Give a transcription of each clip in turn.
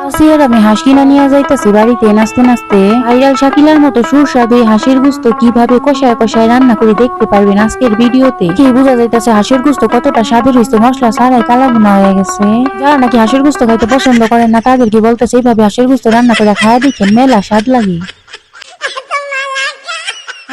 আছি আর আমি হাঁস কিনা নিয়ে যাইতেছি বাড়িতে নাচতে নাচতে। ভাইরাল শাকিলার মতো সুস্বাদু এই হাঁসের গুস্ত কিভাবে কষায় কষায় রান্না করে দেখতে পারবেন আজকের ভিডিওতে। কি বোঝা যাইতেছে হাঁসের গুস্ত কতটা স্বাদের হয়েছে, মশলা ছাড়াই কালাভুনা হয়ে গেছে। যারা নাকি হাঁসের গুস্ত খাইতে পছন্দ করেন না তাদেরকে বলতেছে এইভাবে হাঁসের গুস্ত রান্না করে খাওয়া দেখেন, মেলা স্বাদ লাগে।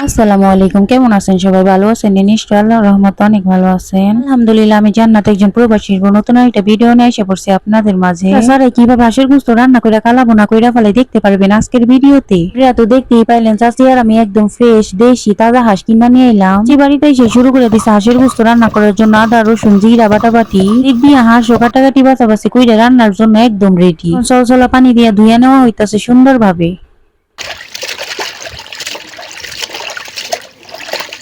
আসসালামু আলাইকুম, কেমন আছেন সবাই? ভালো আছেন? নিশ্চয় আল্লাহর রহমতে অনেক ভালো আছেন। আলহামদুলিল্লাহ, আমি জান্নাত একজন প্রবাসীর বোন নতুন একটা ভিডিও নিয়ে এসে পড়ছি আপনাদের মাঝে। স্যার কিভাবে হাঁসের গুস্ত রান্না করে কালাভুনা কইরা ফেলে দেখতে পারবেন আজকের ভিডিওতে। আপনারা তো দেখতেই পাইলেন চাচি আর আমি একদম ফ্রেশ দেশি তাজা হাঁস কিনা নিয়ে এলাম। যে বাড়িতে এসে শুরু করে দিচ্ছে হাঁসের গুস্ত রান্না করার জন্য আদা রসুন জিরা বাটাবাটি দিক দিয়ে হাঁস ও কাটাকাটি বাছাবাছি কইরা রান্নার জন্য একদম রেডি। চলচলা পানি দিয়ে ধুয়ে নেওয়া হইতাছে সুন্দরভাবে।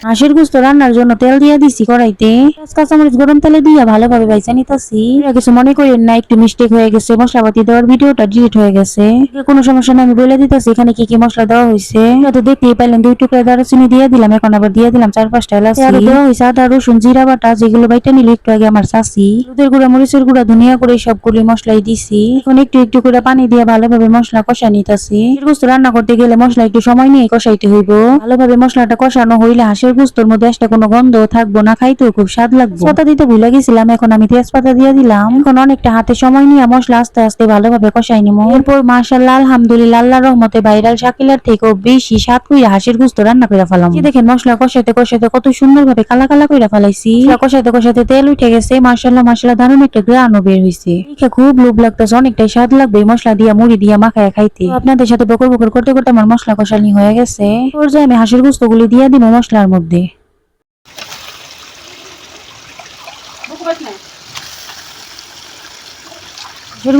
হাঁসের গুস্ত রান্নার জন্য তেল দিয়ে দিছি কড়াইতে, কাঁচামরিচ গরম তেলে দিয়ে ভালোভাবে ভাইজা নিতেছি। কিছু মনে করেন না, একটু মিস্টেক হয়ে গেছে, মশলাপাতি দেওয়ার ভিডিওটা ডিলিট হয়ে গেছে। কোনো সমস্যা না, আমি বলে দিতেছি এখানে কি কি মশলা দেওয়া হয়েছে। তো দেখতেই পাইলেন 2 টুকরা দারুচিনি দিয়ে দিলাম, এখন আবার দিয়ে দিলাম 4-5টা এলাচি। আর দেওয়া হয়েছে আদা রসুন জিরা বাটা, যেগুলো বাইটা নিল একটু আগে আমার চাচি। দুধের গুঁড়া মরিচের গুঁড়া ধনিয়া করে সবগুলি মশলাই দিছি। এখন একটু একটু করে পানি দিয়ে ভালোভাবে মশলা কষা নিতেছি। গুস্ত রান্না করতে গেলে মশলা একটু সময় নিয়ে কষাইতে হইব। ভালোভাবে মশলাটা কষানো হইলে হাঁসের গুস্তর মধ্যে একটা কোনো গন্ধ থাকবো না, খাইতেও খুব স্বাদ লাগবে। পাতা দিতে ভুলে গেছিলাম, এখন আমি তেজপাতা দিয়ে দিলাম। এখন অনেকটা হাতে সময় নিয়ে মশলা আস্তে আস্তে ভালোভাবে কষাই নিব। এরপর মাশাআল্লাহ আলহামদুলিল্লাহ আল্লাহর রহমতে ভাইরাল শাকিলার থেকেও বেশি স্বাদ কইরা হাঁসের গুস্ত রান্না কইরা ফেলাম। দেখেন মশলা কষাইতে কষাইতে কত সুন্দরভাবে কালা কালা কইরা ফেলাইছি। কষাইতে কষাইতে তেল উঠে গেছে, মাশাআল্লাহ মাশাআল্লাহ দারুণ একটা গ্রানও বের হইছে। দেখে খুব লোভ লাগতেছে, অনেকটাই স্বাদ লাগবে মশলা দিয়া মুড়ি দিয়া মাখায়া খাইতে। আপনাদের সাথে বকর বকর করতে করতে আমার মশলা কষানি হয়ে গেছে। পর্যায়ে আমি হাঁসের গুস্তগুলি দিয়ে দিব মশলার মধ্যে।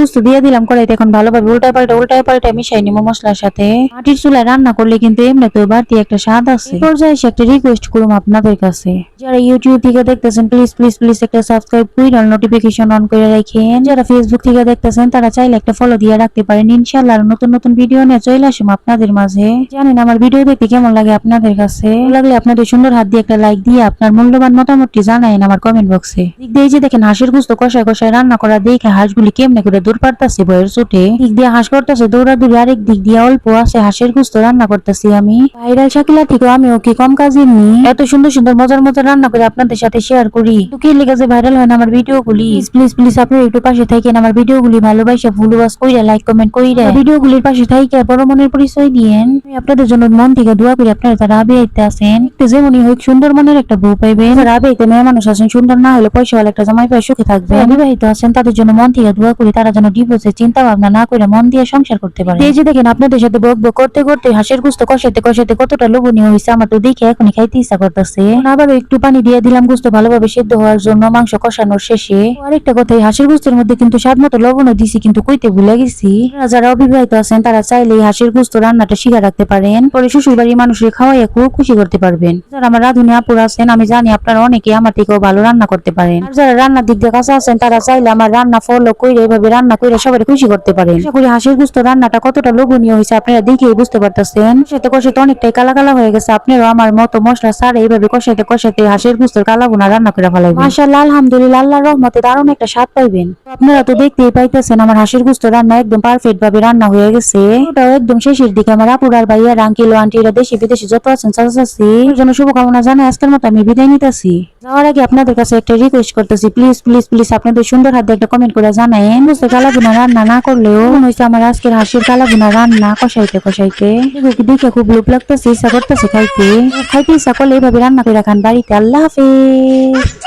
গুস্ত দিয়ে দিলাম কড়াইতে, এখন ভালোভাবে উল্টায় পাল্টায় মিশাই নিব মশলার সাথে। মাটির চুলায় রান্না করলে কিন্তু এমনিতেও বাড়তি একটা স্বাদ আছে। পর্যায়ে একটা রিকোয়েস্ট করুম আপনাদের কাছে, যারা ইউটিউব থেকে দেখতেছেন প্লিজ প্লিজ প্লিজ একটা সাবস্ক্রাইব করে নোটিফিকেশন অন করে রাখেন। যারা ফেসবুক থেকে দেখতেছেন তারা চাইলে একটা ফলো দিয়ে রাখতে পারেন। ইনশাআল্লাহ নতুন নতুন ভিডিও নিয়ে চলে আসুম আপনাদের মাঝে। জানেন আমার ভিডিও দেখতে কেমন লাগে আপনাদের কাছে, লাগলে আপনাদের সুন্দর হাত দিয়ে একটা লাইক দিয়ে আপনার মূল্যবান মতামতটি জানাইন আমার কমেন্ট বক্সে। দিক দিয়ে যে দেখেন হাঁসের গুস্ত কষায় কষায় রান্না করা দেখে হাঁসগুলি কেমনে করে দূর পারতাছে বয়ের চোটে। দিক দিয়ে হাঁস করতেছে দৌড়াদৌড়ি, আরেক দিক দিয়ে অল্প আছে হাঁসের গুস্ত রান্না করতেছি আমি। ভাইরাল শাকিলা থেকে আমিও কি কম কাজের নি, এত সুন্দর সুন্দর মজার মজার রান্না করে আপনাদের সাথে শেয়ার করি। কি লেগে যে ভাইরাল হয় না আমার ভিডিওগুলি, প্লিজ প্লিজ আপনারা একটু পাশে থাকেন, আমার ভিডিওগুলি ভালোবাসা ফুল ওয়াচ কইরা লাইক কমেন্ট কইরা ভিডিওগুলির পাশে থাইকা বড় মনের পরিচয় দিয়েন। আমি আপনাদের জন্য মন থেকে দোয়া করি আপনারা যারা আবেইতে আছেন একটু যেমনই হোক সুন্দর মনের একটা বউ পাইবেন। যারা আবেইতে মেয়ে মানুষ আছেন সুন্দর না হলে পয়সাওয়ালা একটা জামাই পাই সুখে থাকবেন। বিবাহিত আছেন তাদের জন্য মন থেকে দোয়া করি তারা যেন ডিভোর্সের চিন্তা ভাবনা না করে মন দিয়ে সংসার করতে পারে। এই যে দেখেন আপনাদের সাথে বক বক করতে করতে হাঁসের গুস্ত কষাইতে কষাইতে কতটা লোভনীয় হয়েছে, আমার তো দেখে এখনই খাইতে ইচ্ছা করতেছে। আবারও একটু পানি দিয়ে দিলাম গুস্ত ভালোভাবে সেদ্ধ হওয়ার জন্য মাংস কষানোর শেষে। আরেকটা কথা, হাঁসের গুস্তের মধ্যে কিন্তু স্বাদ মতো লবণও দিছি, কিন্তু কইতে ভুলে গেছি। যারা অবিবাহিত আছেন তারা চাইলে হাঁসের গুস্ত রান্নাটা শিখে রাখতে পারেন, পরে শ্বশুর বাড়ির মানুষের খাওয়াইয়া খুব খুশি করতে পারবেন। যারা আমার রাঁধুনি আপুরা আছেন আমি জানি আপনারা অনেকে আমার থেকেও ভালো রান্না করতে পারেন। আর যারা রান্নার দিক দিয়ে কাছে আছেন তারা চাইলে আমার রান্না ফলো করে এভাবে রান্না করে সবাই খুশি করতে পারেন। আশা করি হাঁসের গুস্ত রান্নাটা কতটা লোভনীয় হয়েছে আপনারা দেখেই বুঝতে পারতেছেন। কষাইতে কষাইতে অনেকটাই কালা কালা হয়ে গেছে, আপনারাও আমার মতো মশলা ছাড়া এইভাবে কষাইতে কষাইতে হাঁসের গুস্তের কালাভুনা রান্না করে ফেলাইবেন। মাশাআল্লাহ আলহামদুলিল্লাহ আল্লাহর রহমতে দারুণ একটা স্বাদ পাইবেন। আপনারা তো দেখতেই পাইতেছেন আমার হাঁসের গুস্ত রান্না একদম পারফেক্ট ভাবে রান্না হয়ে গেছে। ওটাও একদম শেষের দিকে। আমার আপুরার ভাইয়ার আঙ্কেল আন্টিরা দেশে বিদেশে যত আছেন চাচা চাচি জন্য শুভকামনা জানাই আজকের মতো আমি বিদায় নিতেছি। যাওয়ার আগে আপনাদের কাছে একটা রিকোয়েস্ট করতেছি, প্লিজ প্লিজ প্লিজ আপনাদের সুন্দর হাতে একটা কমেন্ট করে জানাইন বুঝতে কালাভুনা রান্না না করলেও হয়েছে আমার আজকের হাঁসের কালাভুনা রান্না কষাইতে কষাইতে দেখে খুব লোভ লাগতেছে, ইচ্ছা করতেছে খাইতে ইচ্ছা করলে এইভাবে রান্না করে খান বাড়িতে। আল্লাহ হাফেজ।